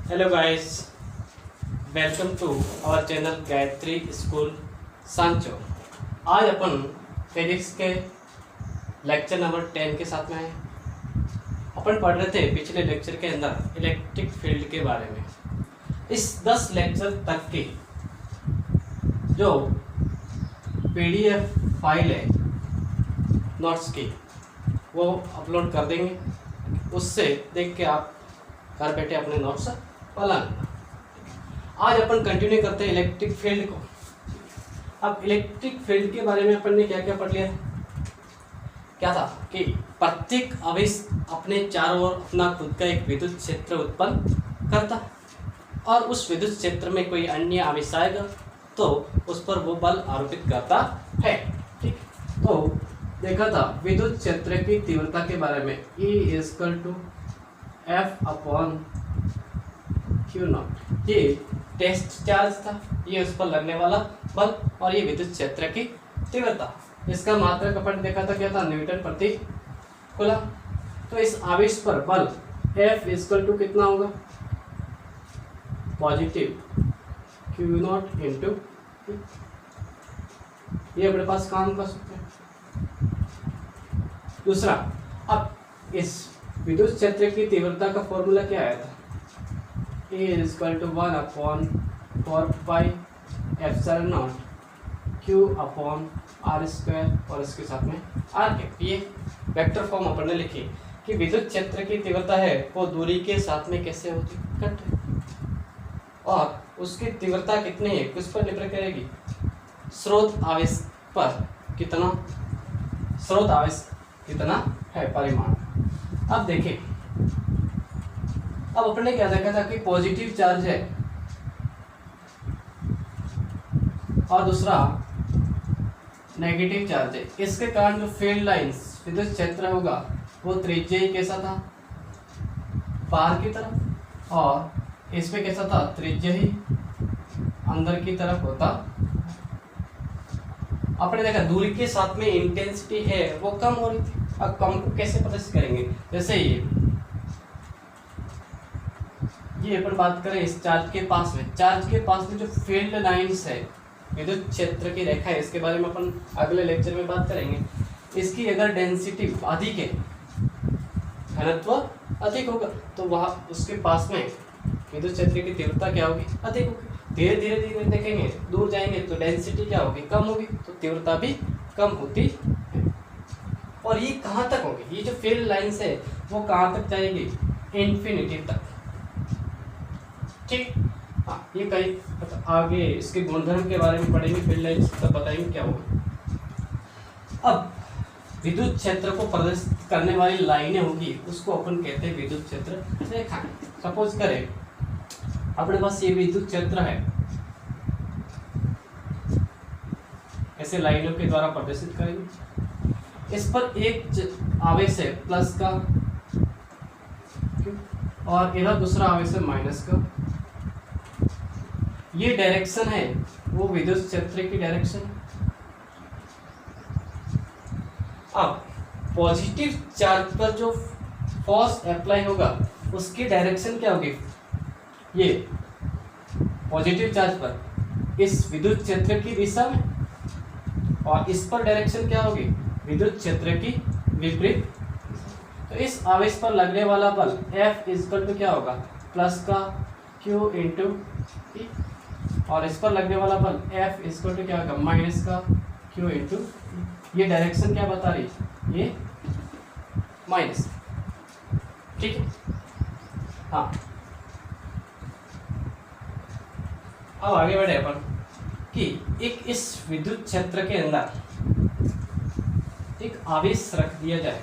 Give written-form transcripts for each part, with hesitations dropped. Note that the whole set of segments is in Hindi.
Hello guys, welcome to our channel Gayatri school Sancho. आज अपन फिजिक्स के लेक्चर नंबर 10 के साथ में आए। अपन पढ़ रहे थे पिछले लेक्चर के अंदर इलेक्ट्रिक फील्ड के बारे में। इस 10 लेक्चर तक की जो पीडीएफ फाइल है नोट्स की वो अपलोड कर देंगे, उससे देख के आप घर बैठे अपने नोट्स बना लेना। आज अपन कंटिन्यू करते हैं इलेक्ट्रिक फील्ड को। अब इलेक्ट्रिक फील्ड के बारे में अपन ने क्या क्या पढ़ लिया? क्या था कि प्रत्येक आवेश अपने चारों ओर अपना खुद का एक विद्युत क्षेत्र उत्पन्न करता है और उस विद्युत क्षेत्र में कोई अन्य आवेश आएगा तो उस पर वो बल आरोपित करता है। ठीक, तो देखा था विद्युत क्षेत्र की तीव्रता के बारे में E F/Q0। ये टेस्ट चार्ज था, ये उस पर लगने वाला बल और ये विद्युत क्षेत्र की तीव्रता। इसका मात्रक अपन देखा था, क्या था? न्यूटन प्रति कूलम। तो इस आवेश पर बल F कितना होगा? पॉजिटिव Q0 इंटू, ये अपने पास काम कर सकते हैं। दूसरा, अब इस विद्युत क्षेत्र की तीव्रता का फॉर्मूला क्या आया था? E=1/4πε0 Q/r² और इसके साथ में r²। ये वेक्टर फॉर्म अपन ने लिखी कि विद्युत क्षेत्र की तीव्रता है वो दूरी के साथ में कैसे होती? कट, और उसकी तीव्रता कितनी है किस पर निर्भर करेगी? स्रोत आवेश पर कितना, स्रोत आवेश कितना है परिमाण। अब देखिए, अब अपने क्या देखा था कि पॉजिटिव चार्ज है और दूसरा नेगेटिव चार्ज है। इसके कारण जो फील्ड लाइंस विद्युत क्षेत्र होगा वो त्रिज्या ही कैसा था? बाहर की तरफ, और इसमें कैसा था? त्रिज्या ही अंदर की तरफ होता। अपने देखा दूरी के साथ में इंटेंसिटी है वो कम हो रही थी। अब कम को कैसे प्रदर्शित करेंगे? जैसे ये अपन बात करें इस चार्ज के पास में, चार्ज के पास में जो फील्ड लाइंस है विद्युत क्षेत्र की रेखा है, इसके बारे में अपन अगले लेक्चर में बात करेंगे। इसकी अगर डेंसिटी अधिक है, घनत्व अधिक होगा, तो वहाँ उसके पास में विद्युत क्षेत्र की तीव्रता क्या होगी? अधिक होगी। धीरे धीरे धीरे देखेंगे, दूर जाएंगे तो डेंसिटी क्या होगी? कम होगी, तो तीव्रता भी कम होती है। और ये कहाँ तक होगी? ये जो फील्ड लाइंस है वो कहाँ तक जाएगी? इन्फिनिटी तक। ठीक, हाँ, ये कहीं आगे इसके गुणधर्म के बारे में पढ़ेंगे, फील्ड लाइंस तब बताएंगे क्या होगा। अब विद्युत क्षेत्र को प्रदर्शित करने वाली लाइनें होगी उसको अपन कहते हैं विद्युत क्षेत्र रेखा। सपोज करें अपने पास ये विद्युत क्षेत्र है, ऐसे लाइनों के द्वारा प्रदर्शित करेंगे। इस पर एक आवेश है प्लस का और इधर दूसरा आवेश है माइनस का। ये डायरेक्शन है वो विद्युत क्षेत्र की डायरेक्शन। अब पॉजिटिव चार्ज पर जो फोर्स अप्लाई होगा उसकी डायरेक्शन क्या होगी? ये पॉजिटिव चार्ज पर इस विद्युत क्षेत्र की दिशा में, और इस पर डायरेक्शन क्या होगी? विद्युत क्षेत्र की विपरीत। तो इस आवेश पर लगने वाला बल F क्या होगा? प्लस का Q इंटू E, और इस पर लगने वाला बल F क्या होगा? माइनस का Q इंटू। ये डायरेक्शन क्या बता रही? ये माइनस। ठीक है, हाँ। अब आगे बढ़े अपन कि एक इस विद्युत क्षेत्र के अंदर एक आवेश रख दिया जाए।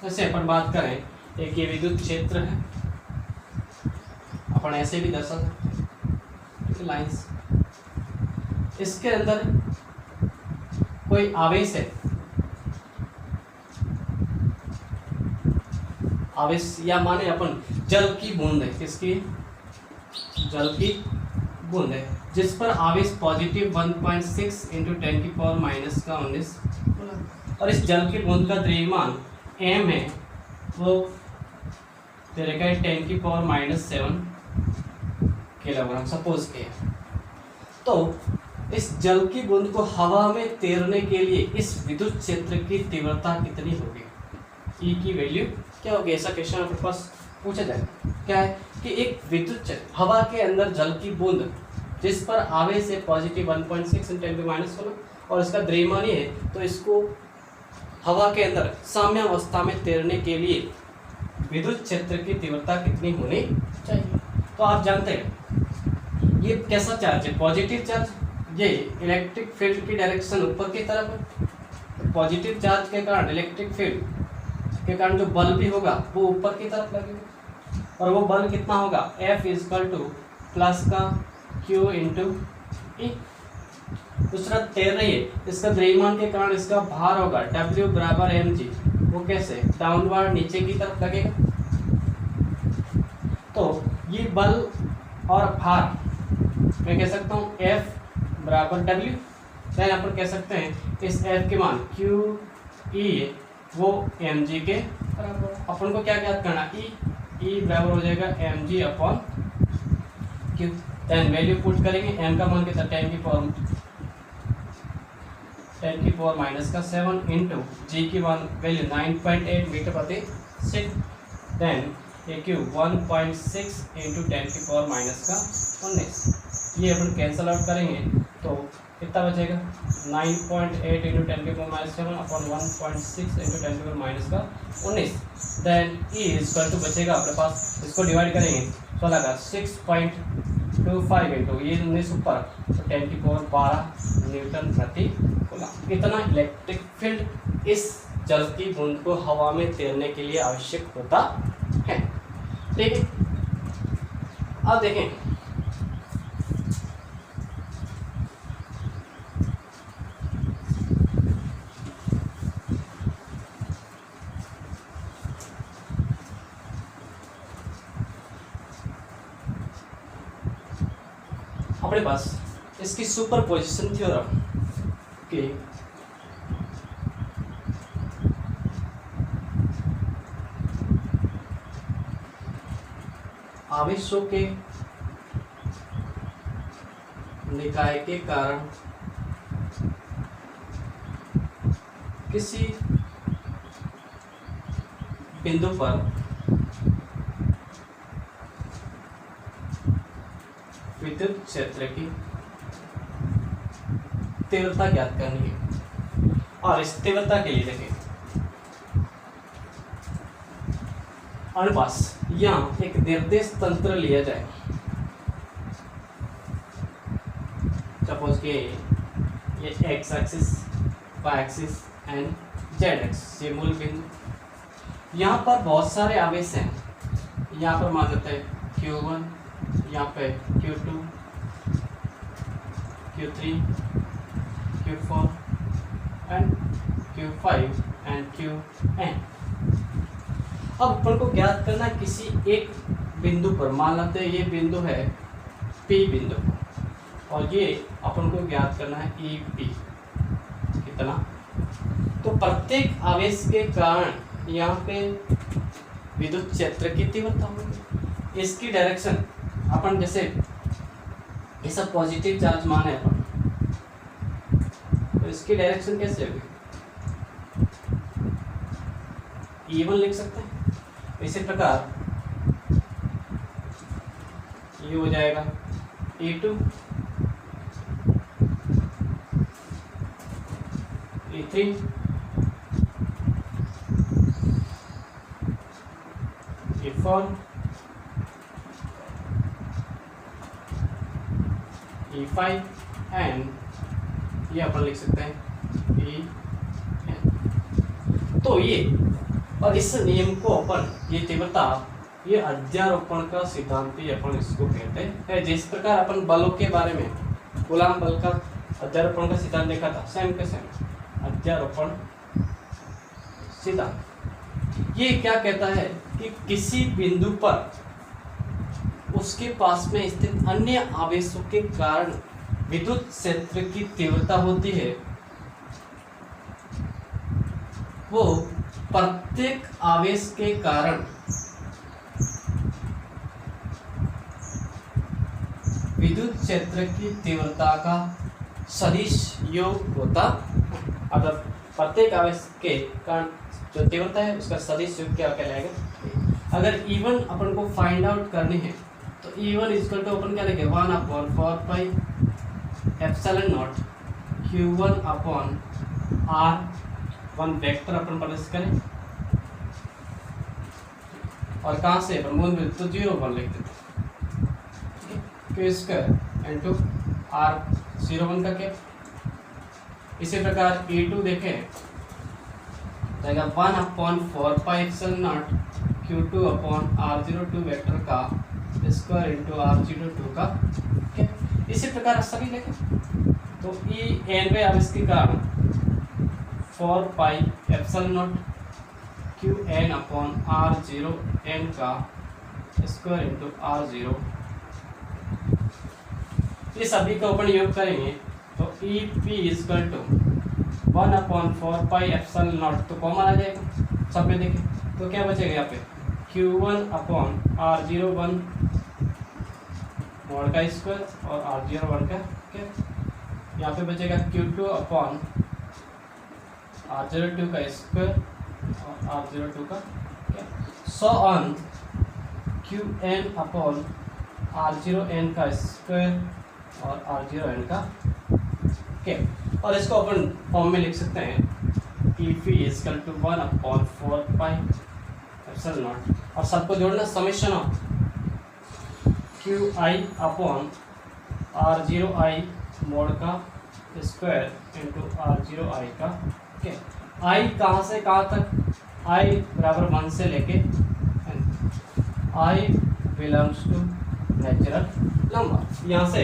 जैसे अपन बात करें, एक ये विद्युत क्षेत्र है, अपन ऐसे भी दर्शा सकते हैं लाइंस। इसके अंदर कोई आवेश है, आवेश या माने अपन जल की बूंद है, किसकी? जल की बूंद है, जिस पर आवेश पॉजिटिव 1.6 इंटू 10⁻⁻⁻⁰ और इस जल की बूंद का द्रव्यमान m है, वो दे रखा है 10⁻⁷ किलोग्राम सपोज के। तो इस जल की बूंद को हवा में तैरने के लिए इस विद्युत क्षेत्र की तीव्रता कितनी होगी, ई की वैल्यू क्या होगी, ऐसा क्वेश्चन आपके पास पूछा जाए। क्या है कि एक विद्युत हवा के अंदर जल की बूंद जिस पर आवेश है पॉजिटिव 1.6 × 10⁻⁴ और इसका द्रव्यमान है, तो इसको हवा के अंदर साम्यावस्था में तैरने के लिए विद्युत क्षेत्र की तीव्रता कितनी होनी चाहिए। तो आप जानते हैं ये कैसा चार्ज है, पॉजिटिव चार्ज, ये इलेक्ट्रिक फील्ड की डायरेक्शन ऊपर की तरफ है। पॉजिटिव चार्ज के कारण इलेक्ट्रिक फील्ड के कारण जो बल भी होगा वो ऊपर की तरफ लगेगा, और वो बल कितना होगा, F = प्लस का Q × E। दूसरा तैर रही है, इसका द्रव्यमान के कारण इसका भार होगा W = mg, वो कैसे, डाउनवर्ड नीचे की तरफ लगेगा। तो ये बल और भार मैं कह सकता हूँ F = W, देन अपन कह सकते हैं इस F के मान Q E वो mg के बराबर। अपन को क्या ज्ञात करना, E बराबर हो जाएगा mg/Q। देन वैल्यू पुट करेंगे, m का मान कितना 10⁻⁷ इंटू g की मान वैल्यू 9.8 मीटर प्रति सेकंड, देन AQ 1.6 × 10⁻⁻�19। ये अपन कैंसल आउट करेंगे तो कितना बचेगा, 9.8 × 10⁻⁷ अपॉन 1.6 × 10⁻�19। देन E = बचेगा अपने पास, इसको डिवाइड करेंगे 16 का 6.25 इंटू ये 19 ऊपर तो 10⁻12 न्यूटन प्रति कूलम। इतना इलेक्ट्रिक फील्ड इस जल की बूंद को हवा में तैरने के लिए आवश्यक होता है। ठीक है, अब देखें अपने पास इसकी सुपरपोजिशन थ्योरम के आवेशों के निकाय के कारण किसी बिंदु पर विद्युत क्षेत्र की तीव्रता ज्ञात करनी है। और इस तीव्रता के लिए देखें अनुपास, यहाँ एक निर्देश तंत्र लिया जाए, सपोज के ये x axis, y axis and z axis, ये मूल बिंदु। यहाँ पर बहुत सारे आवेश हैं, यहाँ पर मान लेते हैं Q1, यहाँ पे Q2, Q3, Q4 and Q5 and Qn। अब अपन को ज्ञात करना है किसी एक बिंदु पर, मान लेते हैं ये बिंदु है P बिंदु, और ये अपन को ज्ञात करना है EP कितना। तो प्रत्येक आवेश के कारण यहाँ पे विद्युत क्षेत्र की तीव्रता होगी। इसकी डायरेक्शन अपन जैसे ये सब पॉजिटिव चार्ज माने अपन, तो इसकी डायरेक्शन कैसे होगी, E1 लिख सकते हैं। इसी प्रकार ये हो जाएगा E2, E3, E4, E5 and ये अपन लिख सकते हैं EN। तो ये और इस नियम को अपन ये तीव्रता, ये अध्यारोपण का सिद्धांत ही अपन इसको कहते हैं। जिस प्रकार अपन बलों के बारे में कूलॉम बल का अध्यारोपण का सिद्धांत देखा था, सेम के सेम अध्यारोपण सिद्धांत ये क्या कहता है कि किसी बिंदु पर उसके पास में स्थित अन्य आवेशों के कारण विद्युत क्षेत्र की तीव्रता होती है, वो प्रत्येक आवेश के कारण क्षेत्र की तीव्रता का सदिश योग होता। अब प्रत्येक आवेश के कारण जो तीव्रता है उसका सदिश योग क्या कहलाएगा। अगर E1 अपन को फाइंड आउट करनी है तो E1 इक्वल टू अपन क्या लिखे 1/4 epsilon naught Q1 upon R1 vector अपन प्रवेश करें और कहाँ से अपन मूल में तो 0 1 लिख देते Q स्क्वायर इंटू R01 का क्या। इसी प्रकार E2 देखें जाएगा 1/4 epsilon not Q2 upon R02 vector का स्क्वायर इंटू R02 का क्या। इसी प्रकार सभी लिखें तो En वे आवेश के कारण 4 epsilon not Qn upon R0n का स्क्वायर इंटू R0। ये सभी का अपन योग करेंगे तो EP equal to 1/4 epsilon naught तो कॉमन आ जाएगा सब में देखें तो क्या बचेगा यहाँ पे Q1 अपॉन R01 मोड का स्क्वायर और R01 का क्या। यहाँ पे बचेगा Q2 अपॉन R02 का स्क्वायर और R02 का क्या। So on Qn upon R0n का स्क्वायर और R0n का क्या। और इसको अपन फॉर्म में लिख सकते हैं EP equal to 1/4 epsilon naught और सबको जोड़ना summation of QI upon R0I mod का स्क्वायर इंटू R0I का क्या। I कहाँ से कहाँ तक I बराबर 1 से लेके I belongs to natural number. यहाँ से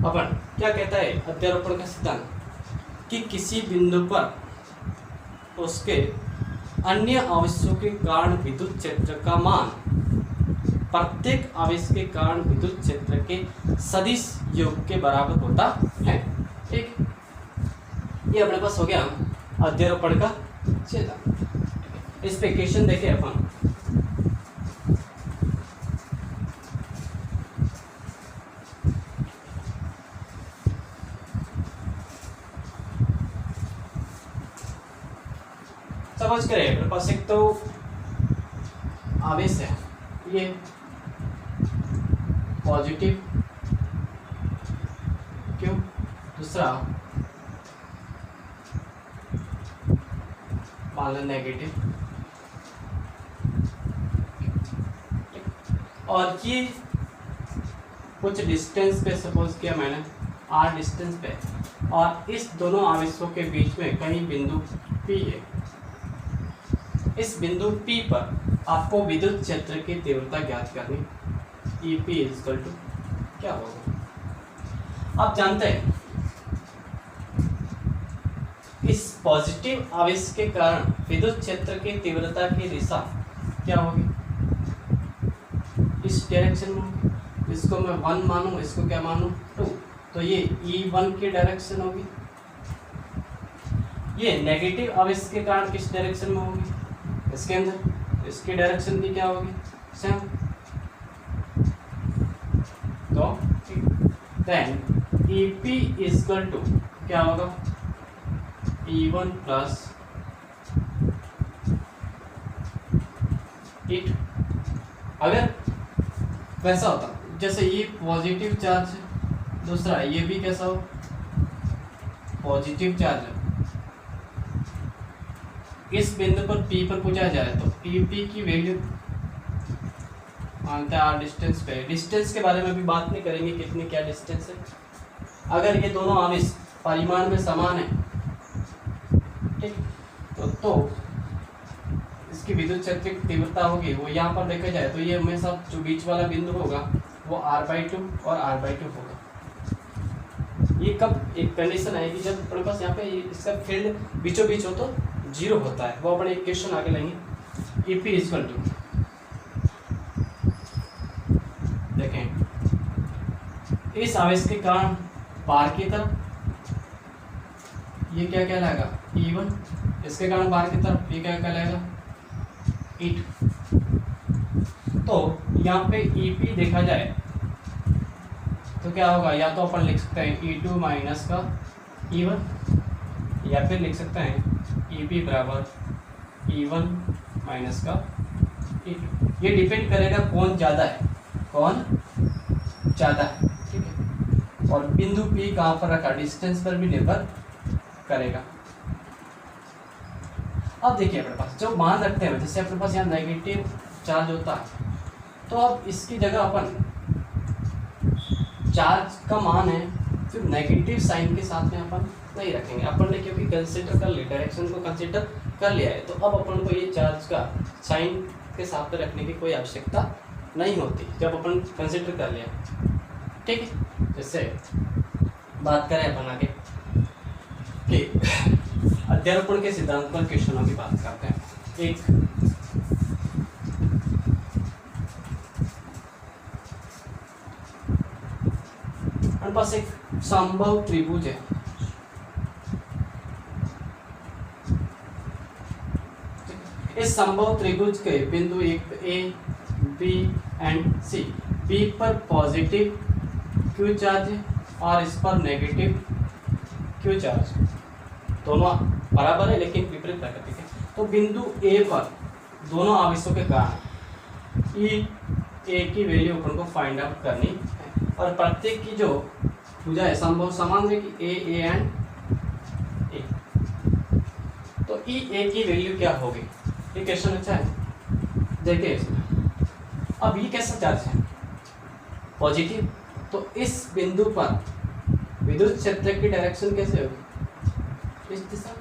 अपन क्या कहता है अध्यारोपण का सिद्धांत कि किसी बिंदु पर उसके अन्य आवेशों के कारण विद्युत क्षेत्र का मान प्रत्येक आवेश के कारण विद्युत क्षेत्र के सदिश योग के बराबर होता है। ठीक, ये अपने पास हो गया अध्यारोपण का सिद्धांत। इस पे क्वेश्चन देखें अपन समझ करें। मेरे पास एक तो आवेश है ये पॉजिटिव क्यों, दूसरा मान लो नेगेटिव और ये कुछ डिस्टेंस पे सपोज किया मैंने R डिस्टेंस पे और इस दोनों आवेशों के बीच में कहीं बिंदु P है। इस बिंदु P पर आपको विद्युत क्षेत्र की तीव्रता ज्ञात करनी। EP इक्वल टू क्या होगा आप जानते हैं। इस पॉजिटिव आवेश के कारण विद्युत क्षेत्र की तीव्रता की दिशा क्या होगी, इस डायरेक्शन में। इसको मैं 1 मानूं, इसको क्या मानूं 2, तो ये E1 की डायरेक्शन होगी। ये नेगेटिव आवेश के कारण किस डायरेक्शन में होगी, इसके अंदर। इसकी डायरेक्शन भी क्या होगी सेम। तो देन EP इक्वल टू क्या होगा E1 प्लस इट। अगर वैसा होता जैसे ये पॉजिटिव चार्ज है, दूसरा ये भी कैसा हो पॉजिटिव चार्ज है, इस बिंदु पर P पर पूछा जाए तो EP की वैल्यू मानते हैं R डिस्टेंस पे। डिस्टेंस के बारे में भी बात नहीं करेंगे कितनी क्या डिस्टेंस है। अगर ये दोनों आवेश परिमाण में समान है ठीक तो इसकी विद्युत क्षेत्र की तीव्रता होगी वो यहाँ पर देखा जाए तो ये हमेशा जो बीच वाला बिंदु होगा वो R/2 और R/2 होगा। ये कब एक कंडीशन आएगी जब अपने पास यहाँ पे इसका फील्ड बीचों बीच हो तो 0 होता है। वो अपने एक क्वेश्चन आगे लेंगे। EP इक्वल टू देखें इस आवेश के कारण बाहर की तरफ ये क्या कहलाएगा E1, इसके कारण बाहर की तरफ ये क्या कहलाएगा इट। तो यहाँ पे EP देखा जाए तो क्या होगा, या तो अपन लिख सकते हैं E2 माइनस का E1, या फिर लिख सकते हैं EP बराबर E1 माइनस का E2। ये डिपेंड करेगा कौन ज़्यादा है, कौन ज़्यादा है, ठीक है। और बिंदु P कहाँ पर रखा, डिस्टेंस पर भी निर्भर करेगा। अब देखिए अपने पास जो मान रखते हैं, जैसे अपने पास यहाँ नेगेटिव चार्ज होता है, तो अब इसकी जगह अपन चार्ज का मान है फिर नेगेटिव साइन के साथ में अपन नहीं रखेंगे। अपन ने क्योंकि कंसिडर कर लिया, डायरेक्शन को कंसिडर कर लिया है, तो अब अपन को ये चार्ज का साइन के साथ में रखने की कोई आवश्यकता नहीं होती जब अपन कंसिडर कर लिया, ठीक है। जैसे बात करें अपन आगे कि अध्यारोपण के सिद्धांत पर क्वेश्चनों की बात करते हैं। एक हमारे पास एक समबाहु त्रिभुज है, इस समबाहु त्रिभुज के बिंदु एक A B and C, B पर पॉजिटिव क्यू चार्ज है और इस पर नेगेटिव क्यू चार्ज, दोनों बराबर है लेकिन विपरीत प्रकृति के। तो बिंदु ए पर दोनों आवेशों के कारण ई ए की वैल्यू अपन को फाइंड आउट करनी है, और प्रत्येक की जो भुजा है संभव समान रहेगी ए एंड ए। तो ई ए की वैल्यू क्या होगी, ये क्वेश्चन अच्छा है। देखिए इसमें अब ये कैसा चार्ज है, पॉजिटिव, तो इस बिंदु पर विद्युत क्षेत्र की डायरेक्शन कैसे होगी, इस दिशा,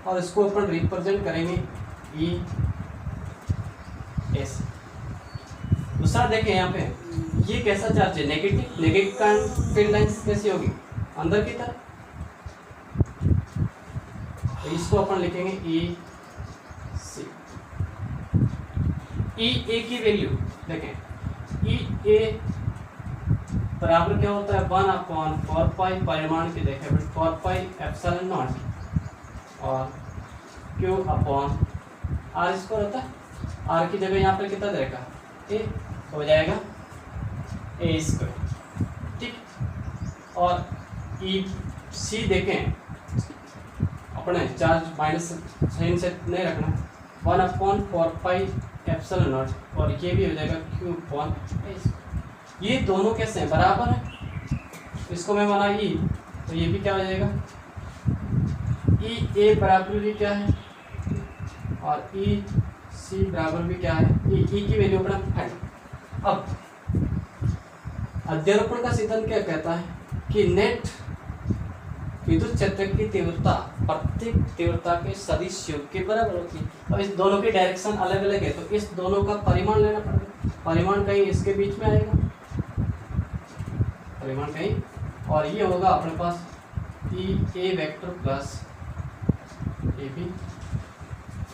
और इसको अपन रिप्रेजेंट करेंगे ई एस। दूसरा देखें यहाँ पे ये कैसा चार्ज है, नेगेटिव, नेगेटिव का फील्ड लाइंस कैसी होगी, अंदर की तरफ, तो इसको अपन लिखेंगे ई सी। ई ए की वैल्यू देखें, ई ए बराबर क्या होता है 1/4 पाई, परिमाण की देखें 4 पाई एप्सिलॉन नॉट, और क्यू अपॉन आर स्क्वायर होता है, आर की जगह यहाँ पर कितना रहेगा ए, हो जाएगा ए स्क्वायर, ठीक। और ई सी देखें, अपने चार्ज माइनस साइन से नहीं रखना, 1/4 पाई एप्सिलॉन नॉट, और ये भी हो जाएगा क्यू अपॉन ए। ये दोनों कैसे हैं, बराबर है, इसको मैं माना ई, तो ये भी क्या हो जाएगा ई ए बराबर भी क्या है, और ई सी बराबर भी क्या है, ई की वैल्यू अपना फाइंड। अब अध्यारोपण का सिद्धांत क्या कहता है कि नेट विद्युत क्षेत्र की तीव्रता प्रत्येक तीव्रता के सदिश योग के बराबर होती है। अब इस दोनों की डायरेक्शन अलग अलग है, तो इस दोनों का परिमाण लेना पड़ेगा, परिमाण कहीं इसके बीच में आएगा, परिमाण कहीं, और ये होगा अपने पास E A vector plus A B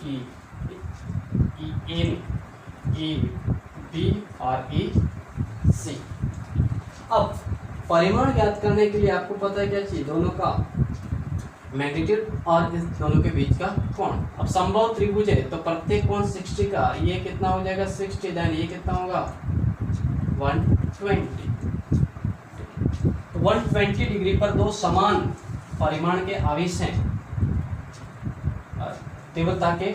E A B और ई सी। अब परिमाण ज्ञात करने के लिए आपको पता है क्या चाहिए, दोनों का मैग्नीट्यूड और इस दोनों के बीच का कोण। अब समबाहु त्रिभुज है तो प्रत्येक कोण 60 का, ये कितना हो जाएगा 60, देन ये कितना होगा 120। 120 डिग्री पर दो समान परिमाण के आवेश हैं, तीव्रता के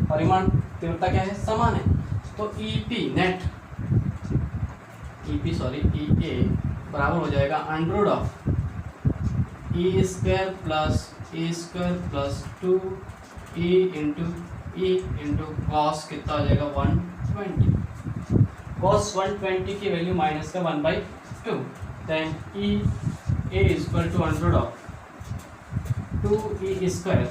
परिमाण, तीव्रता क्या है, समान है, तो ईपी नेट ई ए बराबर हो जाएगा under of E square plus 2 E into cos कितना हो जाएगा 120। कॉस 120 की वैल्यू माइनस का 1/2, then E A equal to under of 2 E square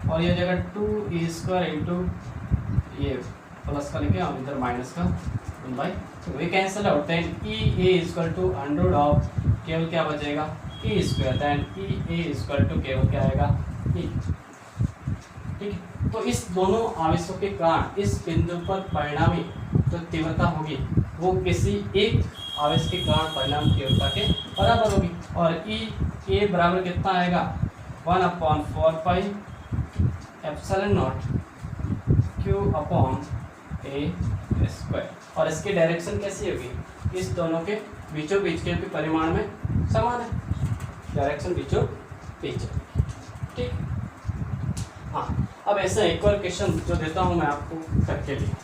और ये हो जाएगा 2 ई स्क्वायर इंटू ये प्लस का लेके हम इधर माइनस का 1/2, ये cancel out, then E A equal to under of केवल क्या बचेगा E square, then E A equal to केवल क्या आएगा ई, ठीक है। तो इस दोनों आवेशों के कारण इस बिंदु पर परिणामी जो तीव्रता होगी वो किसी एक आवेश के कारण परिणाम तीव्रता के बराबर होगी, और ई ए बराबर कितना आएगा 1/4 pi epsilon not Q upon A square. और इसकी डायरेक्शन कैसी होगी, इस दोनों के बीचों बीच के परिमाण में समान है, डायरेक्शन बीचों बीच है, ठीक। हाँ, अब ऐसा एक और क्वेश्चन जो देता हूँ मैं आपको करके लिए,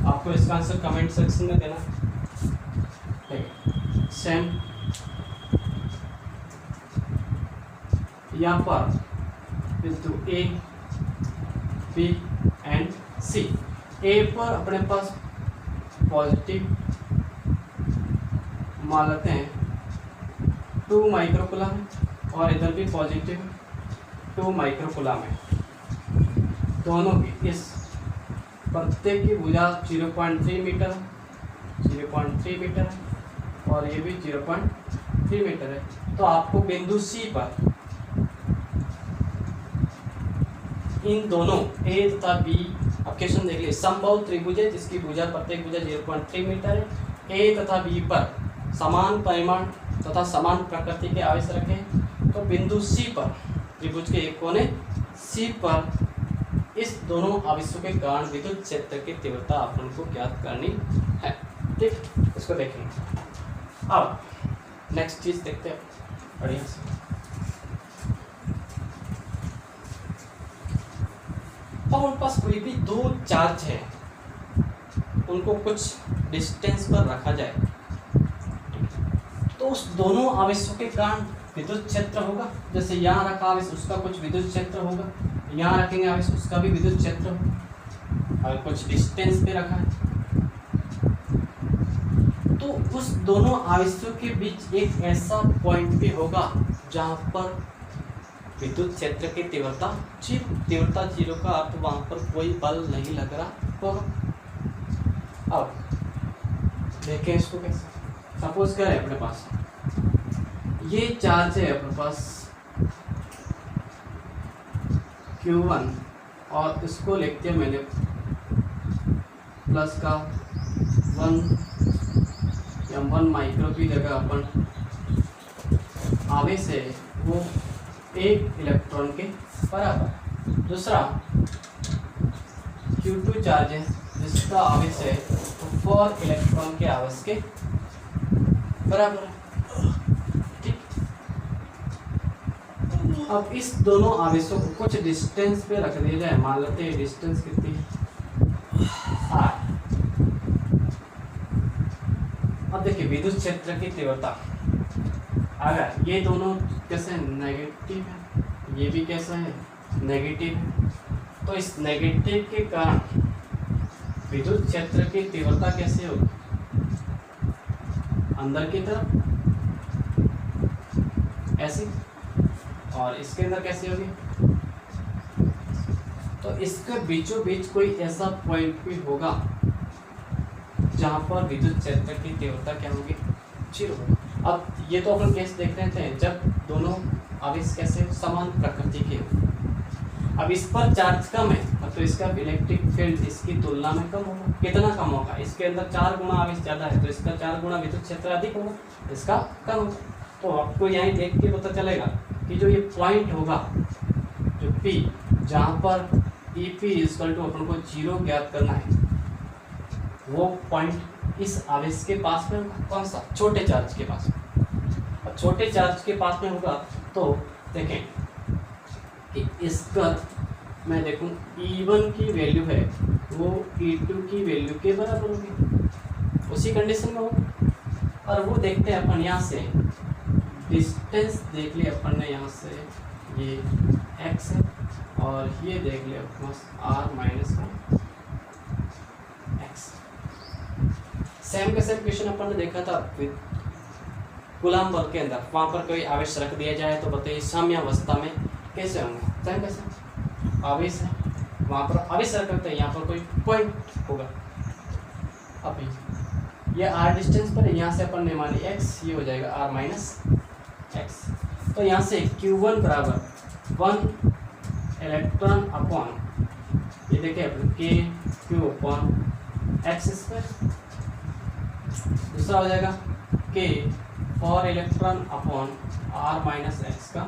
आपको इसका आंसर कमेंट सेक्शन में देना, ठीक है। सेम यहाँ पर बिंदु ए बी एंड सी। ए पर अपने पास पॉजिटिव मान लेते हैं 2 माइक्रोकुलम है और इधर भी पॉजिटिव 2 माइक्रोकुलम है। दोनों की इस प्रत्येक की भुजा 0.3 मीटर है, 0.3 मीटर है और ये भी 0.3 मीटर है। तो आपको बिंदु सी पर इन दोनों ए तथा बी, अब क्वेश्चन देख लीजिए, समबाहु त्रिभुज है जिसकी भुजा प्रत्येक भुजा 0.3 मीटर है। ए तथा बी पर समान परिमाण तथा समान प्रकृति के आवेश रखें। तो बिंदु सी पर त्रिभुज के एक कोने सी पर इस दोनों आवेशों के कारण विद्युत क्षेत्र की तीव्रता अपन को ज्ञात करनी है, ठीक। इसको देखेंगे। अब नेक्स्ट चीज देखते हैं बढ़िया से। अब उनके पास कोई भी 2 चार्ज है, उनको कुछ डिस्टेंस पर रखा जाए, तो उस दोनों आवेशों के कारण विद्युत क्षेत्र होगा। जैसे यहाँ रखा आवेश, उसका कुछ विद्युत क्षेत्र होगा, यहाँ रखेंगे आवेश, उसका भी विद्युत क्षेत्र होगा, और कुछ डिस्टेंस पे रखा है तो उस दोनों आवेशों के बीच एक ऐसा पॉइंट भी होगा जहाँ पर विद्युत क्षेत्र की तीव्रता 0 का अर्थ वहाँ पर कोई बल नहीं लग रहा होगा। अब देखें इसको कैसे। सपोज करें अपने पास ये चार्ज है अपने पास Q1 और इसको लिखते हैं मैंने प्लस का 1 माइक्रो की जगह अपन आवेश है वो 1 इलेक्ट्रॉन के बराबर। दूसरा Q2 चार्ज है जिसका आवेश है 4 इलेक्ट्रॉन के आवेश के बराबर, ठीक। अब इस दोनों आवेशों को कुछ डिस्टेंस पे रख दिया जाए, मान लेते हैं डिस्टेंस कितनी है R। अब देखिए विद्युत क्षेत्र की तीव्रता, अगर ये दोनों कैसे नेगेटिव है, ये भी कैसा है नेगेटिव है, तो इस नेगेटिव के कारण विद्युत क्षेत्र की तीव्रता कैसे होगी, अंदर की तरफ ऐसी, और इसके अंदर कैसे होगी। तो इसके बीचों बीच कोई ऐसा पॉइंट भी होगा जहाँ पर विद्युत क्षेत्र की तीव्रता क्या होगी, 0 होगी। अब ये तो अपन केस देख रहे थे जब दोनों आवेश कैसे समान प्रकृति के हो। अब इस पर चार्ज कम है तो इसका इलेक्ट्रिक फील्ड इसकी तुलना में कम होगा। कितना कम होगा, इसके अंदर 4 गुना आवेश ज़्यादा है तो इसका 4 गुना विद्युत क्षेत्र अधिक होगा, इसका कम होगा। तो आपको यहीं देख के पता चलेगा कि जो ये पॉइंट होगा जो P, जहाँ पर EP इक्वल टू अपन को 0 ज्ञात करना है, वो पॉइंट इस आवेश के पास में होगा। कौन सा, छोटे चार्ज के पास में। अब छोटे चार्ज के पास में होगा तो देखें कि इसका मैं देखूं E1 की वैल्यू है वो E2 की वैल्यू के बराबर होगी, उसी कंडीशन में होगा। और वो देखते हैं अपन यहाँ से डिस्टेंस देख लिया अपन ने, यहाँ से ये x है और ये देख लिया अपने r माइनस x। सेम का सेम क्वेश्चन अपन ने देखा था कूलम्ब बल के अंदर, वहाँ पर कोई आवेश रख दिया जाए तो बताइए साम्यावस्था में कैसे होंगे। सेम कैसे आवेश है, वहाँ पर आवेश रख सकते हैं, यहाँ पर कोई पॉइंट होगा। अभी ये r डिस्टेंस पर है, यहाँ से अपन ने मानी x, ये हो जाएगा r माइनस x। तो यहाँ से Q1 बराबर 1 इलेक्ट्रॉन अपॉन ये देखिए अपन Q अपॉन x स्क्वायर। दूसरा हो जाएगा K 4 electron upon r minus x का।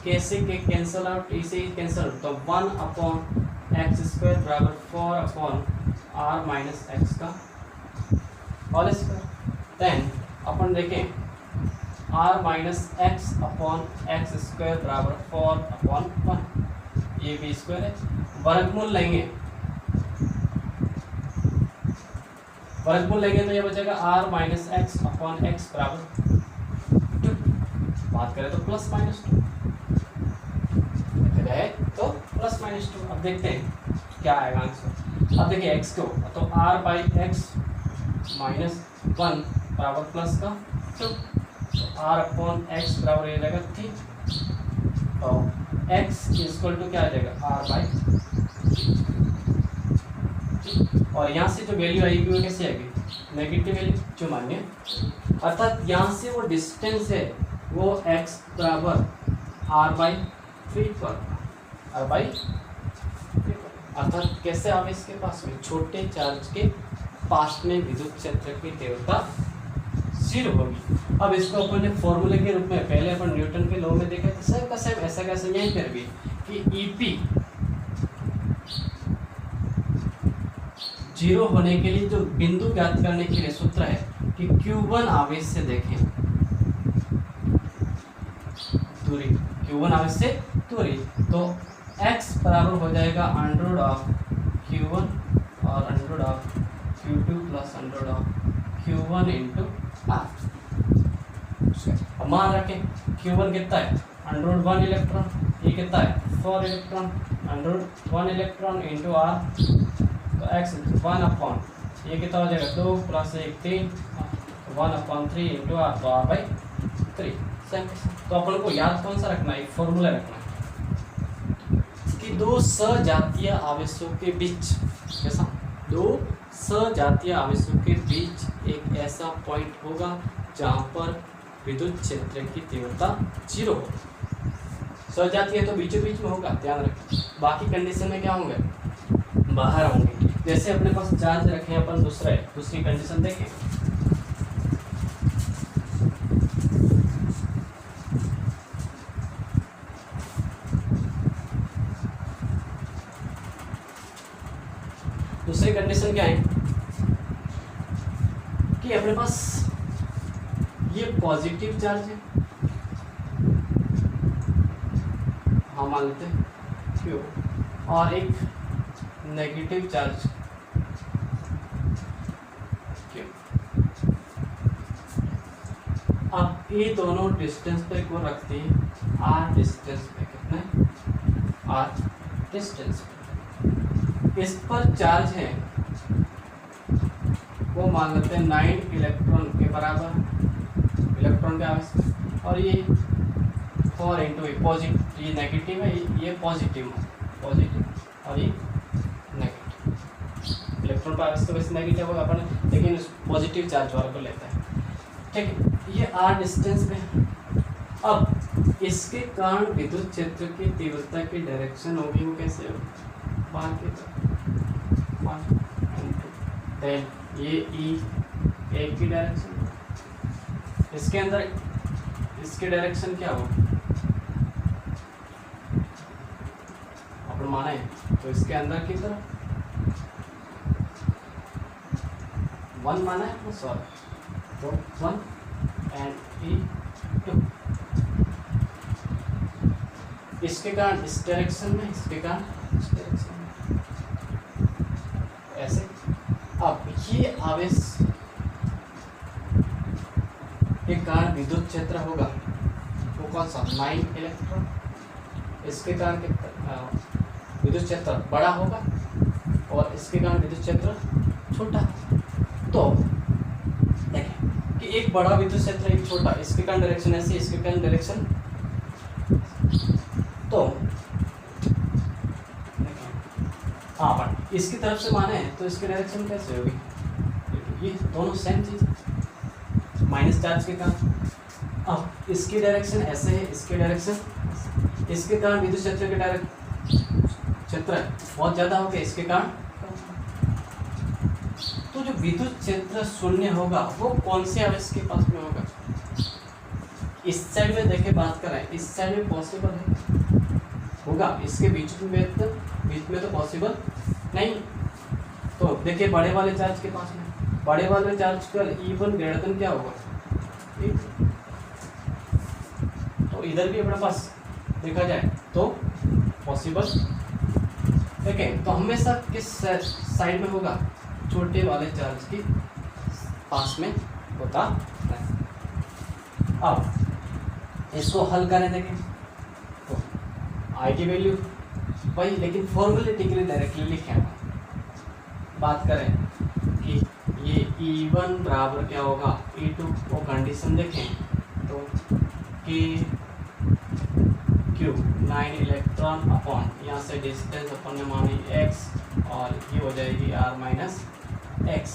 कैसे के कैंसल आउट, इसे कैंसल, तो 1/x² बराबर 4/r माइनस एक्स का होल स्क्वायर। देन अपन देखें r minus x upon x square बराबर 4/1, ये भी स्क्वायर है। वर्गमूल लेंगे, वर्गमूल लेंगे तो ये बचेगा r minus x upon x बराबर 2, बात करें तो प्लस माइनस 2 है, तो प्लस माइनस 2। अब देखते हैं क्या आएगा आंसर। अब देखिए x को, तो r बाई एक्स माइनस 1 बराबर प्लस का 2, तो r अपॉन एक्स बराबर ये जाएगा 3, तो x इक्वल टू क्या आ जाएगा r बाई, और यहाँ से जो वैल्यू आएगी वो कैसे आएगी, नेगेटिव वैल्यू जो मान्य, अर्थात यहाँ से वो डिस्टेंस है वो x बराबर r बाई 3 पर, r बाई 3, अर्थात कैसे आवेश के पास में, छोटे चार्ज के पास में विद्युत क्षेत्र की तीव्रता 0 होगी। अब इसको अपन ने फॉर्मूले के रूप में पहले अपन न्यूटन के लॉ में देखा था, सेम का सेम ऐसा कैसे यहीं पर भी कि EP 0 होने के लिए जो बिंदु ज्ञात करने के लिए सूत्र है कि Q1 आवेश से देखें दूरी, Q1 आवेश से दूरी, तो x बराबर हो जाएगा अंडर ऑफ Q1 और under of Q2 plus under of Q1 into r। मान रखें Q1 कितना है, अंडर 1 इलेक्ट्रॉन, ये कितना है 4 electron, under 1 electron into r, तो x 1 अपॉन ये कितना हो जाएगा 2 प्लस 1 3, 1/3 इंटू r, तो r बाई 3। तो अपन को याद कौन सा रखना है, फॉर्मूला रखना है कि दो सजातीय आवेशों के बीच, कैसा, दो सजातीय आवेशों के बीच एक ऐसा पॉइंट होगा जहाँ पर विद्युत क्षेत्र की तीव्रता 0 हो। सजातीय तो बीचों बीच में होगा, ध्यान रखें। बाकी कंडीशन में क्या होंगे, बाहर होंगे। जैसे अपने पास चार्ज रखें अपन दूसरी कंडीशन देखें, दूसरी कंडीशन क्या है कि अपने पास ये पॉजिटिव चार्ज है, हाँ मान लेते हैं क्यों, और एक नेगेटिव चार्ज क्यों। अब ये दोनों डिस्टेंस पे को रखते हैं r डिस्टेंस पे, कितने r डिस्टेंस पे। इस पर चार्ज है वो मान लेते हैं 9 इलेक्ट्रॉन के बराबर, इलेक्ट्रॉन का आवेश, और ये 4 इंटू ए पॉजिटिव, ये नेगेटिव है, ये पॉजिटिव और ये नेगेटिव। इलेक्ट्रॉन का आवेश तो वैसे नेगेटिव होगा अपन, लेकिन पॉजिटिव चार्ज वाला को लेता है, ठीक है। ये r डिस्टेंस में, अब इसके कारण विद्युत क्षेत्र की तीव्रता की डायरेक्शन होगी, वो कैसे होगी, बाहर की तरफ, देन ये E एक की डायरेक्शन, इसके अंदर इसकी डायरेक्शन क्या होगी, अपन माने तो इसके अंदर की तरफ 1 माना है, सॉरी तो 1 एंड E 2, इसके कारण इस डायरेक्शन में, इसके कारण इस डायरेक्शन में, ऐसे। अब ये आवेश के कारण विद्युत क्षेत्र होगा वो कौन सा, 9 इलेक्ट्रॉन, इसके कारण विद्युत क्षेत्र बड़ा होगा और इसके कारण विद्युत क्षेत्र छोटा। तो देखें कि एक बड़ा विद्युत क्षेत्र एक छोटा, इसके कारण डायरेक्शन ऐसी, इसके कारण डायरेक्शन, तो हाँ पर इसकी तरफ से माने तो इसकी डायरेक्शन कैसे होगी, ये दोनों सेम चीज, माइनस चार्ज के कारण। अब इसकी डायरेक्शन ऐसे है, इसकी डायरेक्शन, इसके कारण विद्युत क्षेत्र के क्षेत्र बहुत ज़्यादा हो गया, इसके कारण तो जो विद्युत क्षेत्र शून्य होगा वो कौन से आवेश के पास में होगा, इस साइड में देखे बात कर रहे हैं, इस साइड में पॉसिबल है होगा, इसके बीच में तो पॉसिबल नहीं। तो देखिए बड़े वाले चार्ज के पास में, बड़े वाले चार्ज का E1 ग्रेटर देन क्या होगा, तो इधर भी अपने पास देखा जाए तो पॉसिबल। ठीक है, तो हमेशा किस साइड में होगा, छोटे वाले चार्ज के पास में होता है। अब इसको हल करें, देखें तो आई की वैल्यू वही, लेकिन फॉर्मूलेटिकली डायरेक्टली लिखें। बात करें कि ये E1 बराबर क्या होगा E2, वो कंडीशन देखें तो कि Q 9 इलेक्ट्रॉन अपॉन, यहाँ से डिस्टेंस अपन ने मानी x और ये हो जाएगी r minus x,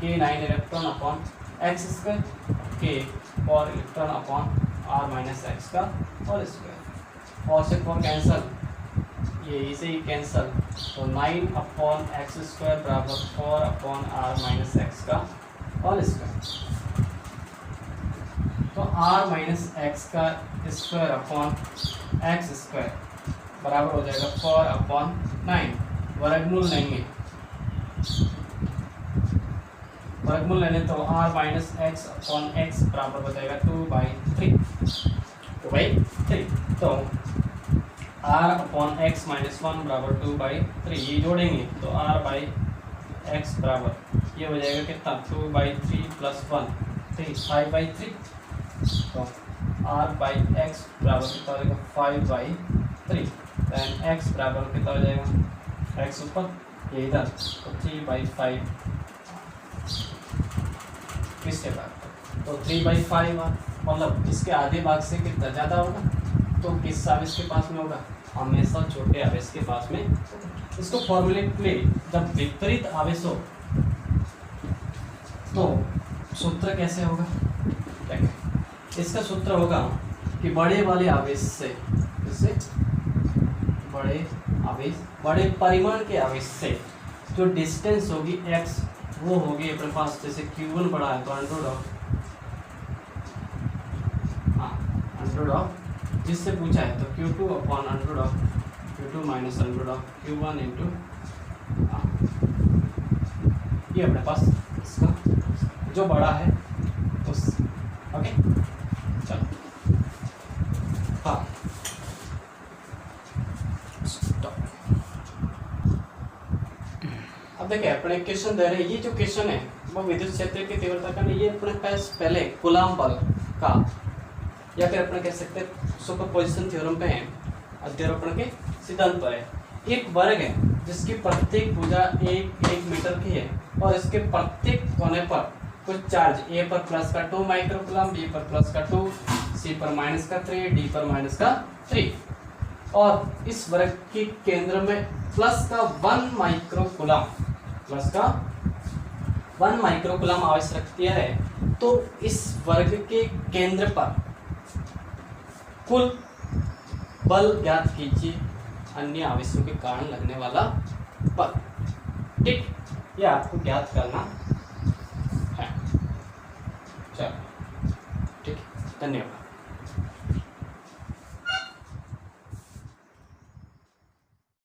K 9 electron upon x square, K 4 electron upon r minus x का होल स्क्वायर, और से 4 कैंसल, ये इसे ही कैंसल, तो 9 अपॉन एक्स स्क्वायर बराबर 4 अपॉन r माइनस एक्स का होल स्क्वायर। तो r माइनस एक्स का स्क्वायर अपॉन एक्स स्क्वायर बराबर हो जाएगा 4 अपॉन 9, वर्गमूल लेंगे, वर्गमूल लेने तो r minus x upon x बराबर हो जाएगा 2/3, तो r अपॉन एक्स माइनस 1 बराबर 2/3, ये जोड़ेंगे तो r बाई एक्स बराबर ये हो जाएगा कितना 2/3 प्लस 1 3 5/3, तो r बाई एक्स बराबर कितना हो जाएगा 5/3, दैन x बराबर कितना हो जाएगा, x ऊपर ये इधर, तो 3/5 किसके बाद, तो 3/5, मतलब इसके आधे भाग से कितना ज़्यादा होगा, तो किस आवेश के पास में होगा, हमेशा छोटे आवेश के पास में। इसको फॉर्मूलेट ले, जब विपरीत आवेश हो तो सूत्र कैसे होगा, इसका सूत्र होगा कि बड़े वाले आवेश से, इससे बड़े आवेश, बड़े परिमाण के आवेश से जो डिस्टेंस होगी x, वो होगी अपने पास, जैसे Q1 बड़ा है तो अंडर ऑफ जिससे पूछा है तो Q2 upon under of Q2 minus under of Q1 into, ये अपने पास इसका जो बड़ा है उस, ओके चलो, हाँ अब देखिए अपने क्वेश्चन दे रहे हैं, ये जो क्वेश्चन है वो विद्युत क्षेत्र की तीव्रता का नहीं, ये अपने पास पहले कूलाम बल का, या फिर अपने कह सकते हैं सुपरपोजिशन थ्योरम पे है, अध्यारोपण के सिद्धांत पर है। एक वर्ग है जिसकी प्रत्येक भुजा 1 मीटर की है और इसके प्रत्येक कोने पर कुछ चार्ज A पर प्लस का 2 माइक्रोकूलम, B पर प्लस का 2, C पर माइनस का 3, D पर माइनस का 3, और इस वर्ग के केंद्र में प्लस का 1 माइक्रोकूलम, प्लस का 1 माइक्रोकूलम आवेश रखती है, तो इस वर्ग के केंद्र पर कुल बल ज्ञात कीजिए अन्य आवेशों के कारण लगने वाला बल। ठीक, ये आपको ज्ञात करना है। चलो ठीक, धन्यवाद।